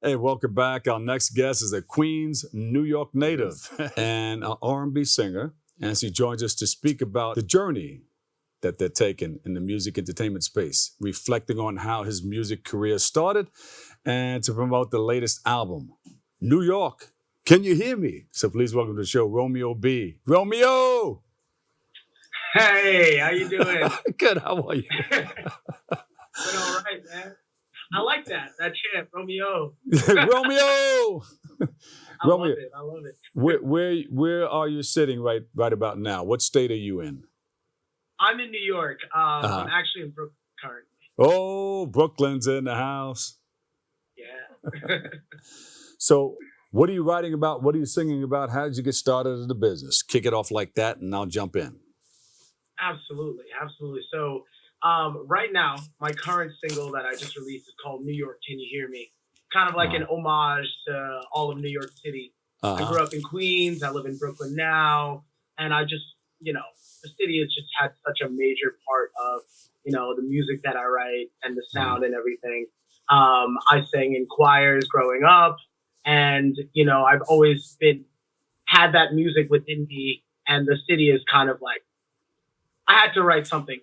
Hey, welcome back. Our next guest is a Queens, New York native and an R&B singer. And she joins us to speak about the journey that they're taking in the music entertainment space, reflecting on how his music career started and to promote the latest album, New York. Can you hear me? So please welcome to the show, Romeo B. Romeo! Hey, how you doing? Good, how are you? Doing all right, man. I like that chant, Romeo. Romeo! I love it. Where are you sitting right about now? What state are you in? I'm in New York. I'm actually in Brooklyn currently. Oh, Brooklyn's in the house. Yeah. So, what are you writing about? What are you singing about? How did you get started in the business? Kick it off like that, and I'll jump in. Absolutely. So, right now, my current single that I just released is called New York, Can You Hear Me? Kind of like an homage to all of New York City. I grew up in Queens. I live in Brooklyn now. And I just, the city has just had such a major part of, the music that I write and the sound and everything. I sang in choirs growing up. And, I've always had that music within me. And the city is kind of like, I had to write something.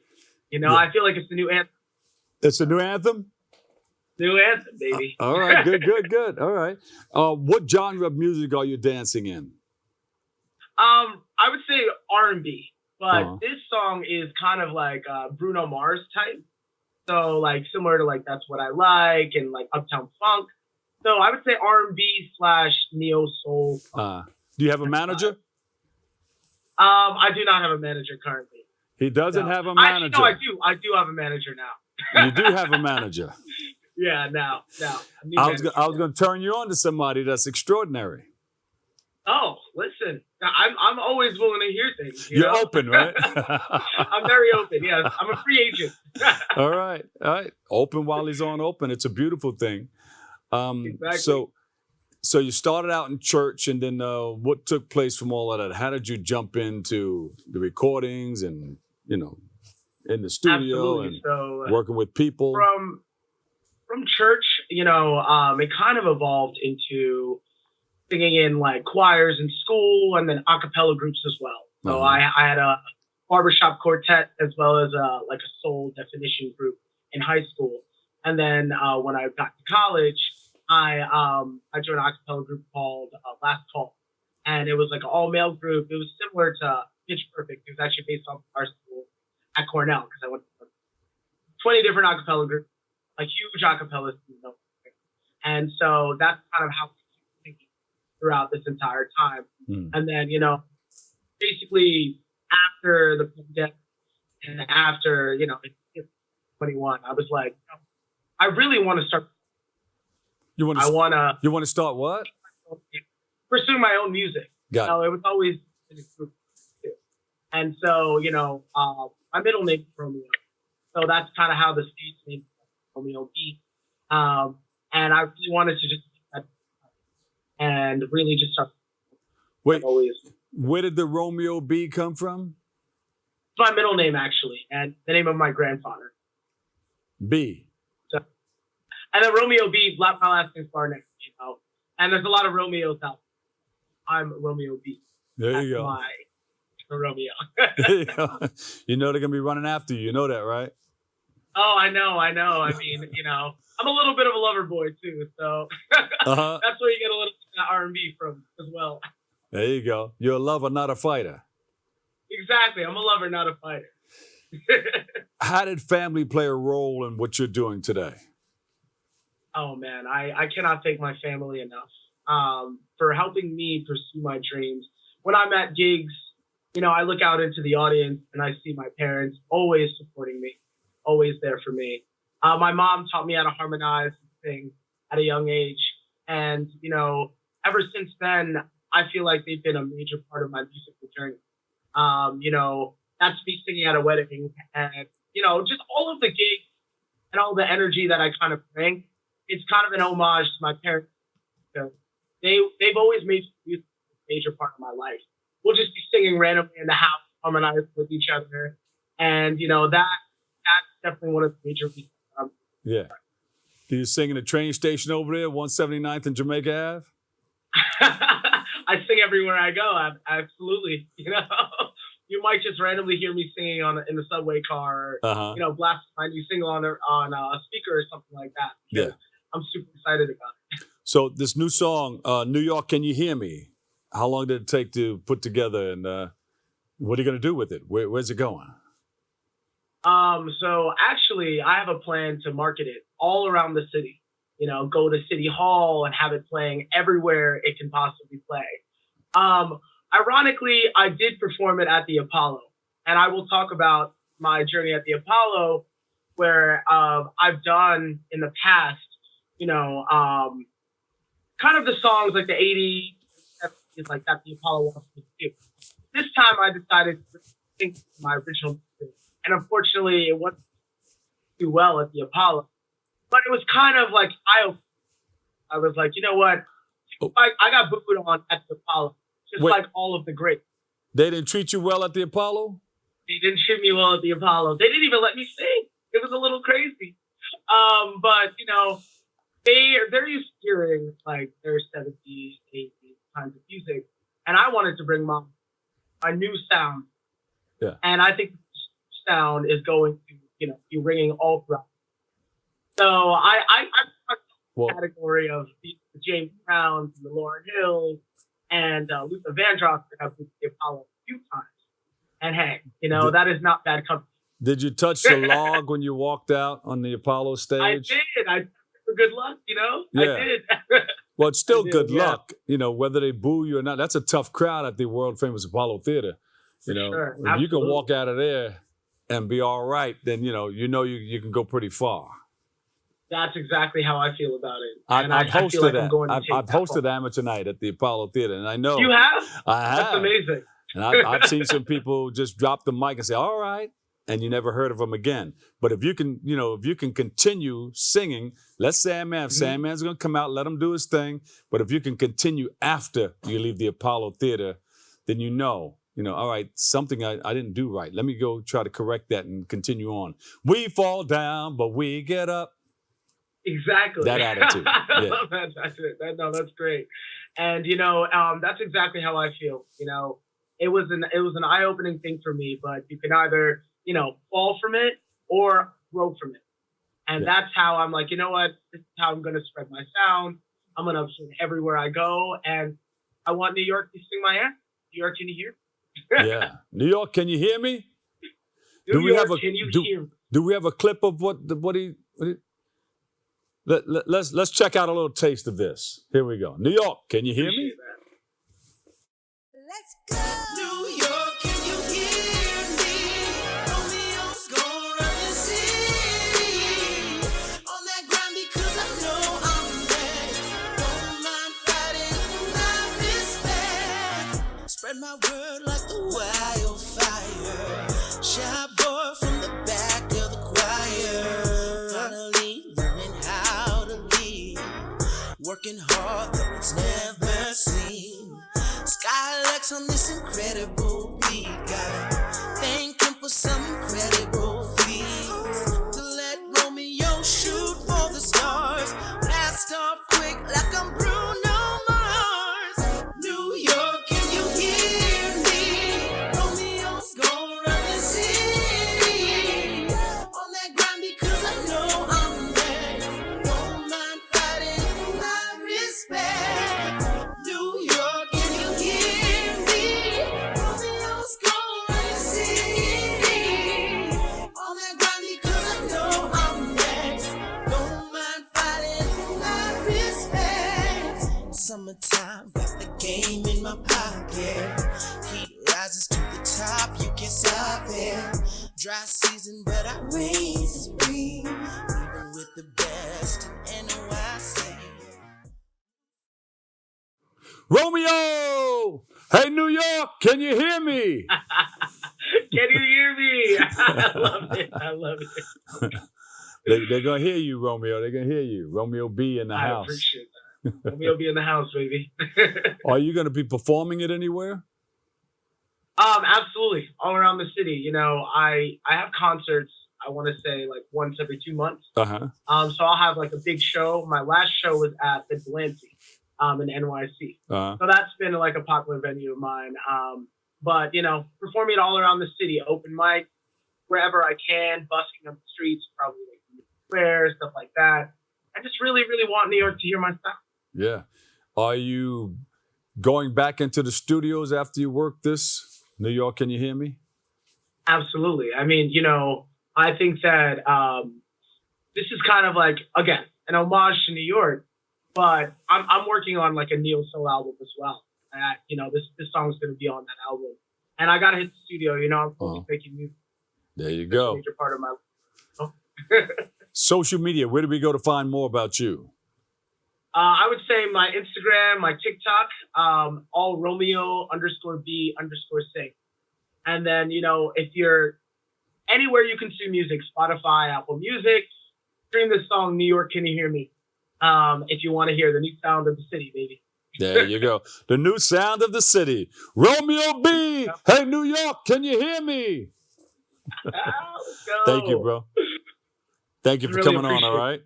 I feel like it's the new anthem. It's a new anthem? New anthem, baby. All right, good. All right. What genre of music are you dancing in? I would say R&B, but this song is kind of like Bruno Mars type. So like similar to like That's What I Like and like Uptown Funk. So I would say R&B / neo soul. Do you have a manager? I do not have a manager currently. He doesn't have a manager. Actually, no, I do. I do have a manager now. You do have a manager. Yeah, now. I was going to turn you on to somebody that's extraordinary. Oh, listen, I'm always willing to hear things. You're open, right? I'm very open. Yes, I'm a free agent. All right. Open while he's on open. It's a beautiful thing. Exactly. So you started out in church, and then what took place from all of that? How did you jump into the recordings and in the studio and working with people? From church, it kind of evolved into singing in like choirs in school and then a cappella groups as well. So I had a barbershop quartet as well as a soul definition group in high school. And then when I got to college, I joined an a cappella group called Last Call. And it was like an all-male group. It was similar to Pitch Perfect. It was actually based off our school at Cornell because I went to 20 different a cappella groups, like huge a cappella. And so that's kind of how we keep thinking throughout this entire time. And then, basically after the pandemic and after, 21, I was like, I really want to start. You want to start what? Pursue my own music. It was always in a group too. And so, my middle name is Romeo. So that's kind of how the stage name Romeo B. And I really wanted to just and really just start. Wait, where did the Romeo B come from? It's my middle name actually, and the name of my grandfather. B. And then Romeo B, my last name's Barnett, And there's a lot of Romeos out there. I'm Romeo B. There you go. My Romeo. There you go. They're going to be running after you. You know that, right? Oh, I know. I mean, I'm a little bit of a lover boy too. So that's where you get a little R&B from as well. There you go. You're a lover, not a fighter. Exactly. I'm a lover, not a fighter. How did family play a role in what you're doing today? Oh, man, I cannot thank my family enough for helping me pursue my dreams. When I'm at gigs, I look out into the audience and I see my parents always supporting me, always there for me. My mom taught me how to harmonize and sing at a young age. And, ever since then, I feel like they've been a major part of my musical journey. That's me singing at a wedding and, just all of the gigs and all the energy that I kind of bring. It's kind of an homage to my parents because they've always made music a major part of my life. We'll just be singing randomly in the house, harmonizing with each other, and that's definitely one of the major reasons. Yeah. Do you sing in the train station over there, 179th and Jamaica Ave? I sing everywhere I go. Absolutely. You know, you might just randomly hear me singing in the subway car, or, you know, blast my new single on a speaker or something like that. Yeah. I'm super excited about it. So this new song, New York, Can You Hear Me? How long did it take to put together, and what are you going to do with it? Where's it going? So actually, I have a plan to market it all around the city. You know, go to City Hall and have it playing everywhere it can possibly play. Ironically, I did perform it at the Apollo, and I will talk about my journey at the Apollo, where I've done in the past, you know, kind of the songs like the 80s, 70s, like that the Apollo wants me to do. This time I decided to think my original music, and unfortunately it wasn't too well at the Apollo. But it was kind of like I was like, you know what? I got booed on at the Apollo, just like all of the greats. They didn't treat you well at the Apollo? They didn't treat me well at the Apollo. They didn't even let me sing. It was a little crazy. But you know, they're used to hearing like their 70s, 80s kinds of music, and I wanted to bring my new sound. Yeah. And I think sound is going to, you know, be ringing all throughout. So I category of the James Browns and the Lauryn Hills and Luther Vandross that have been the Apollo a few times. And hey, you know, that is not bad company. Did you touch the log when you walked out on the Apollo stage? I did. I for good luck, you know? Yeah. I did. Well, it's still good luck, you know, whether they boo you or not. That's a tough crowd at the world famous Apollo Theater. You know, sure, if you can walk out of there and be all right, then you can go pretty far. That's exactly how I feel about it. I've hosted that. I've hosted Amateur Night at the Apollo Theater, and I know you have. I have. That's amazing. And I've seen some people just drop the mic and say, "All right," and you never heard of them again. But if you can continue singing, let Sandman. Sandman's going to come out, let him do his thing. But if you can continue after you leave the Apollo Theater, then you know, all right, something I didn't do right. Let me go try to correct that and continue on. We fall down, but we get up. Exactly. That attitude. I love that. That's it. That's great. And that's exactly how I feel. You know, it was an eye-opening thing for me. But you can either fall from it or grow from it. And that's how I'm like, you know what? This is how I'm going to spread my sound. I'm going to sing everywhere I go, and I want New York to sing my ass. New York, can you hear me? Yeah. New York, can you hear me? New York, can you hear me? Do we have a clip of what he Let's check out a little taste of this. Here we go. New York, can you hear me? Let's go. New York, can you hear me? Romeo's gonna run the city. On that grind because I know I'm next. Don't mind fighting for my respect. Spread my word like the wildfire. Shy boy from the back of the choir. Finally learning how to lead. Working hard though it's never seen. Skylex on this incredible beat. Gotta thank him for some incredible feats. To let Romeo shoot for the stars. Blast off quick like I'm Bruno Mars. New York, can you hear me? Romeo's gonna run the city. On that grind because I know I'm next. Don't mind fighting for my respect. New York, can you hear me? Romeo's gonna run the city. On that grind because I know I'm next. Don't mind fighting for my respect. Summertime, got the game in my pocket. Heat rises to the top, you can't stop it. Dry season, but I reign supreme. Even with the best in NYC. Romeo! Hey, New York, can you hear me? Can you hear me? I love it. They're going to hear you, Romeo. They're going to hear you. Romeo B in the house. I appreciate that. Romeo B in the house, baby. Are you going to be performing it anywhere? Absolutely. All around the city. I have concerts I want to say like once every 2 months. Uh-huh. So I'll have like a big show. My last show was at the Delancey in NYC. Uh-huh. So that's been like a popular venue of mine. But you know, performing all around the city, open mic, wherever I can, busking up the streets, probably like squares, stuff like that. I just really, really want New York to hear my stuff. Yeah. Are you going back into the studios after you work this? New York, can you hear me? Absolutely. I mean, you know, I think that this is kind of like, again, an homage to New York, but I'm working on like a neo soul album as well. You know, this song's going to be on that album, and I got to hit the studio. You know, I'm always making music. There you That's a go. major part of my life. Social media, where do we go to find more about you? I would say my Instagram, my TikTok, all Romeo _B_sing. And then, you know, if you're anywhere you consume music, Spotify, Apple Music, stream this song, New York, Can You Hear Me? If you want to hear the new sound of the city, baby. There you go. The new sound of the city. Romeo B. Hey, New York, can you hear me? Let's go. Thank you, bro. Thank you for Really coming on, all right?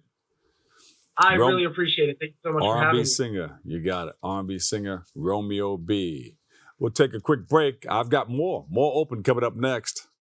I really appreciate it. Thank you so much for having R&B me. singer. You got it. R&B singer, Romeo B. We'll take a quick break. I've got more open coming up next.